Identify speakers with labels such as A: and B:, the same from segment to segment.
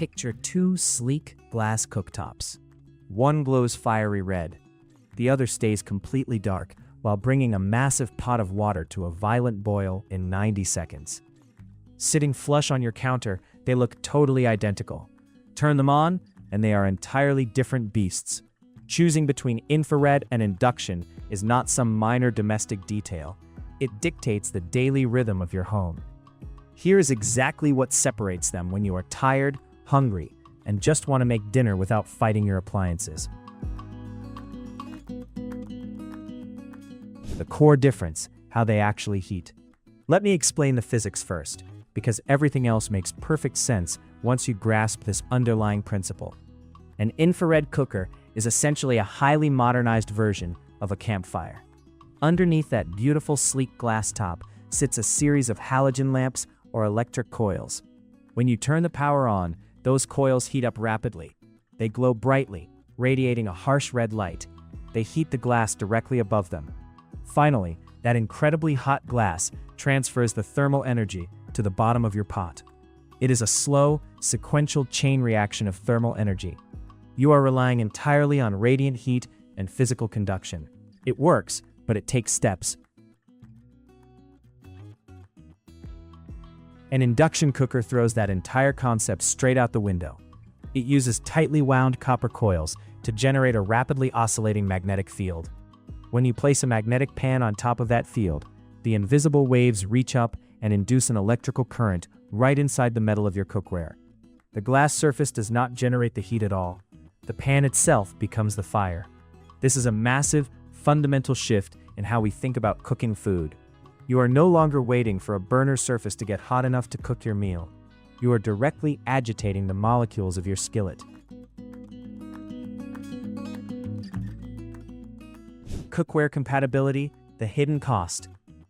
A: Picture two sleek glass cooktops. One glows fiery red. The other stays completely dark while bringing a massive pot of water to a violent boil in 90 seconds. Sitting flush on your counter, they look totally identical. Turn them on, and they are entirely different beasts. Choosing between infrared and induction is not some minor domestic detail. It dictates the daily rhythm of your home. Here is exactly what separates them when you are tired, hungry, and just want to make dinner without fighting your appliances. The core difference, how they actually heat. Let me explain the physics first, because everything else makes perfect sense once you grasp this underlying principle. An infrared cooker is essentially a highly modernized version of a campfire. Underneath that beautiful sleek glass top sits a series of halogen lamps or electric coils. When you turn the power on, those coils heat up rapidly. They glow brightly, radiating a harsh red light. They heat the glass directly above them. Finally, that incredibly hot glass transfers the thermal energy to the bottom of your pot. It is a slow, sequential chain reaction of thermal energy. You are relying entirely on radiant heat and physical conduction. It works, but it takes steps. An induction cooker throws that entire concept straight out the window. It uses tightly wound copper coils to generate a rapidly oscillating magnetic field. When you place a magnetic pan on top of that field, the invisible waves reach up and induce an electrical current right inside the metal of your cookware. The glass surface does not generate the heat at all. The pan itself becomes the fire. This is a massive, fundamental shift in how we think about cooking food. You are no longer waiting for a burner surface to get hot enough to cook your meal. You are directly agitating the molecules of your skillet. Cookware compatibility, the hidden cost.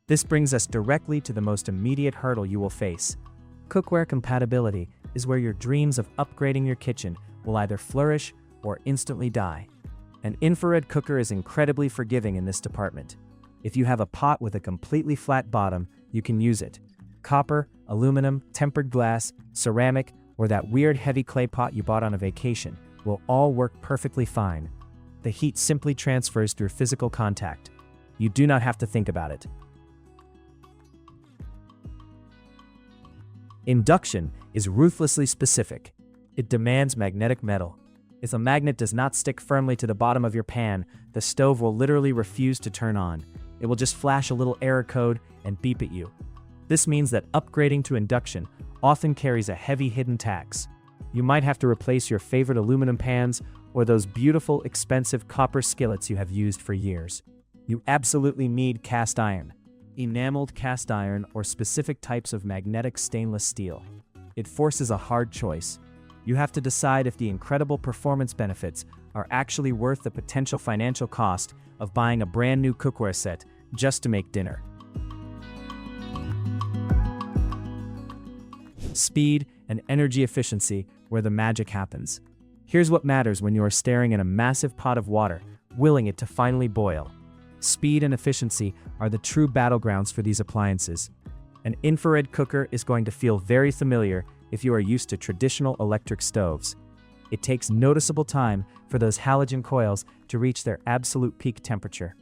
A: This brings us directly to the most immediate hurdle you will face. Cookware compatibility is where your dreams of upgrading your kitchen will either flourish or instantly die. An infrared cooker is incredibly forgiving in this department. If you have a pot with a completely flat bottom, you can use it. Copper, aluminum, tempered glass, ceramic, or that weird heavy clay pot you bought on a vacation will all work perfectly fine. The heat simply transfers through physical contact. You do not have to think about it. Induction is ruthlessly specific. It demands magnetic metal. If a magnet does not stick firmly to the bottom of your pan, the stove will literally refuse to turn on. It will just flash a little error code and beep at you. This means that upgrading to induction often carries a heavy hidden tax. You might have to replace your favorite aluminum pans or those beautiful, expensive copper skillets you have used for years. You absolutely need cast iron, enameled cast iron, or specific types of magnetic stainless steel. It forces a hard choice. You have to decide if the incredible performance benefits are actually worth the potential financial cost of buying a brand new cookware set just to make dinner. Speed and energy efficiency, where the magic happens. Here's what matters when you are staring at a massive pot of water, willing it to finally boil. Speed and efficiency are the true battlegrounds for these appliances. An infrared cooker is going to feel very familiar if you are used to traditional electric stoves. It takes noticeable time for those halogen coils to reach their absolute peak temperature.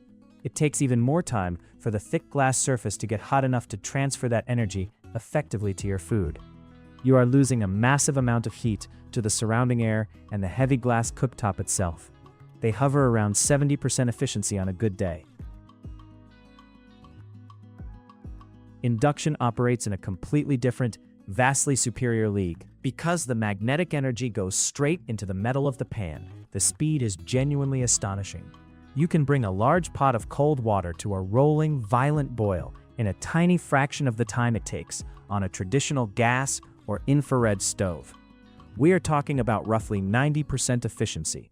A: It takes even more time for the thick glass surface to get hot enough to transfer that energy effectively to your food. You are losing a massive amount of heat to the surrounding air and the heavy glass cooktop itself. They hover around 70% efficiency on a good day. Induction operates in a completely different, vastly superior league. Because the magnetic energy goes straight into the metal of the pan, the speed is genuinely astonishing. You can bring a large pot of cold water to a rolling, violent boil in a tiny fraction of the time it takes on a traditional gas or infrared stove. We are talking about roughly 90% efficiency.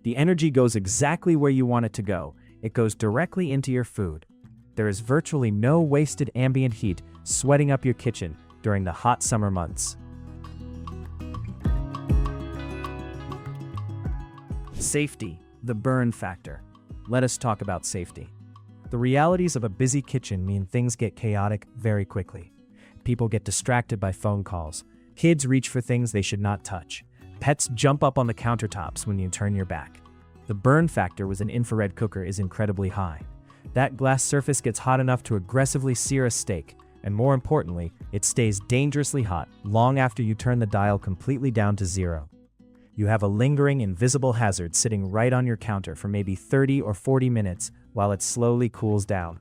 A: The energy goes exactly where you want it to go. It goes directly into your food. There is virtually no wasted ambient heat sweating up your kitchen during the hot summer months. Safety, the burn factor. Let us talk about safety. The realities of a busy kitchen mean things get chaotic very quickly. People get distracted by phone calls. Kids reach for things they should not touch. Pets jump up on the countertops when you turn your back. The burn factor with an infrared cooker is incredibly high. That glass surface gets hot enough to aggressively sear a steak, and more importantly, it stays dangerously hot long after you turn the dial completely down to 0. You have a lingering, invisible hazard sitting right on your counter for maybe 30 or 40 minutes while it slowly cools down.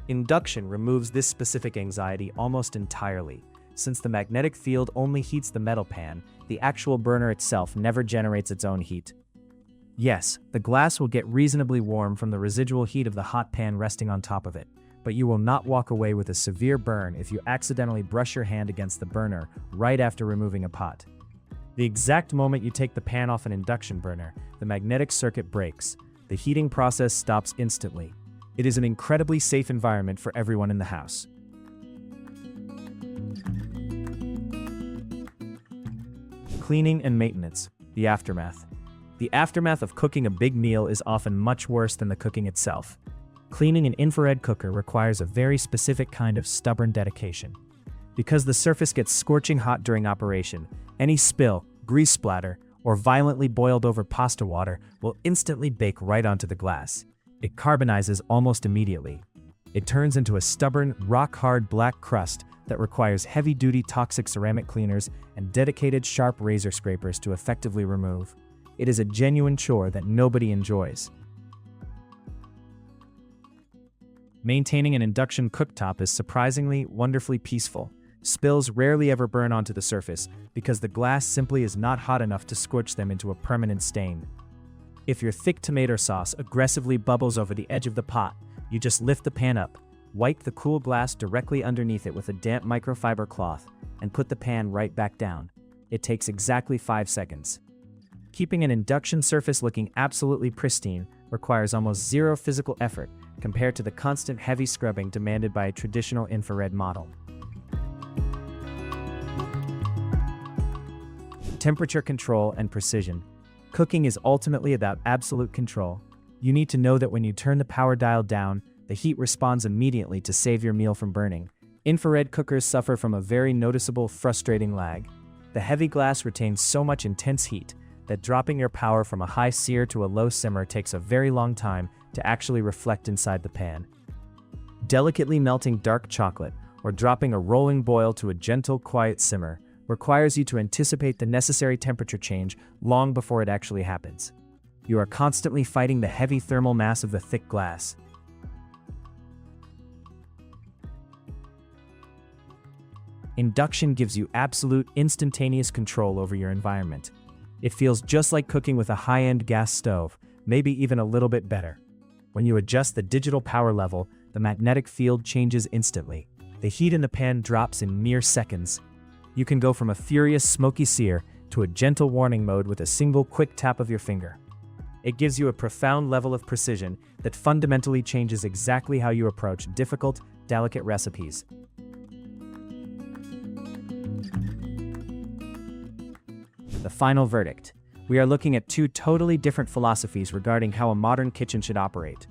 A: Induction removes this specific anxiety almost entirely. Since the magnetic field only heats the metal pan, the actual burner itself never generates its own heat. Yes, the glass will get reasonably warm from the residual heat of the hot pan resting on top of it, but you will not walk away with a severe burn if you accidentally brush your hand against the burner right after removing a pot. The exact moment you take the pan off an induction burner, the magnetic circuit breaks. The heating process stops instantly. It is an incredibly safe environment for everyone in the house. Cleaning and maintenance, the aftermath. The aftermath of cooking a big meal is often much worse than the cooking itself. Cleaning an infrared cooker requires a very specific kind of stubborn dedication. Because the surface gets scorching hot during operation, any spill, grease splatter, or violently boiled over pasta water will instantly bake right onto the glass. It carbonizes almost immediately. It turns into a stubborn, rock-hard black crust that requires heavy-duty toxic ceramic cleaners and dedicated sharp razor scrapers to effectively remove. It is a genuine chore that nobody enjoys. Maintaining an induction cooktop is surprisingly, wonderfully peaceful. Spills rarely ever burn onto the surface because the glass simply is not hot enough to scorch them into a permanent stain. If your thick tomato sauce aggressively bubbles over the edge of the pot, you just lift the pan up, wipe the cool glass directly underneath it with a damp microfiber cloth, and put the pan right back down. It takes exactly 5 seconds. Keeping an induction surface looking absolutely pristine requires almost zero physical effort compared to the constant heavy scrubbing demanded by a traditional infrared model. Temperature control and precision. Cooking is ultimately about absolute control. You need to know that when you turn the power dial down, the heat responds immediately to save your meal from burning. Infrared cookers suffer from a very noticeable, frustrating lag. The heavy glass retains so much intense heat that dropping your power from a high sear to a low simmer takes a very long time to actually reflect inside the pan. Delicately melting dark chocolate or dropping a rolling boil to a gentle, quiet simmer requires you to anticipate the necessary temperature change long before it actually happens. You are constantly fighting the heavy thermal mass of the thick glass. Induction gives you absolute, instantaneous control over your environment. It feels just like cooking with a high-end gas stove, maybe even a little bit better. When you adjust the digital power level, the magnetic field changes instantly. The heat in the pan drops in mere seconds. You can go from a furious, smoky sear to a gentle warning mode with a single quick tap of your finger. It gives you a profound level of precision that fundamentally changes exactly how you approach difficult, delicate recipes. The final verdict. We are looking at two totally different philosophies regarding how a modern kitchen should operate.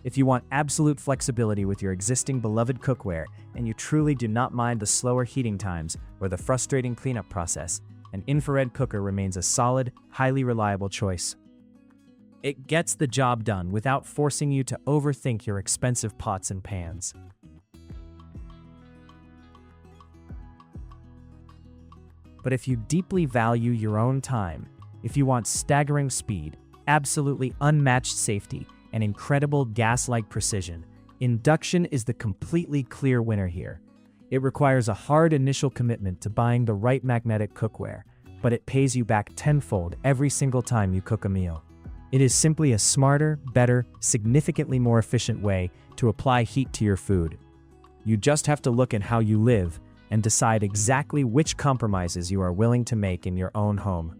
A: If you want absolute flexibility with your existing beloved cookware, and you truly do not mind the slower heating times or the frustrating cleanup process, an infrared cooker remains a solid, highly reliable choice. It gets the job done without forcing you to overthink your expensive pots and pans. But if you deeply value your own time, if you want staggering speed, absolutely unmatched safety, and incredible gas-like precision, induction is the completely clear winner here. It requires a hard initial commitment to buying the right magnetic cookware, but it pays you back tenfold every single time you cook a meal. It is simply a smarter, better, significantly more efficient way to apply heat to your food. You just have to look at how you live and decide exactly which compromises you are willing to make in your own home.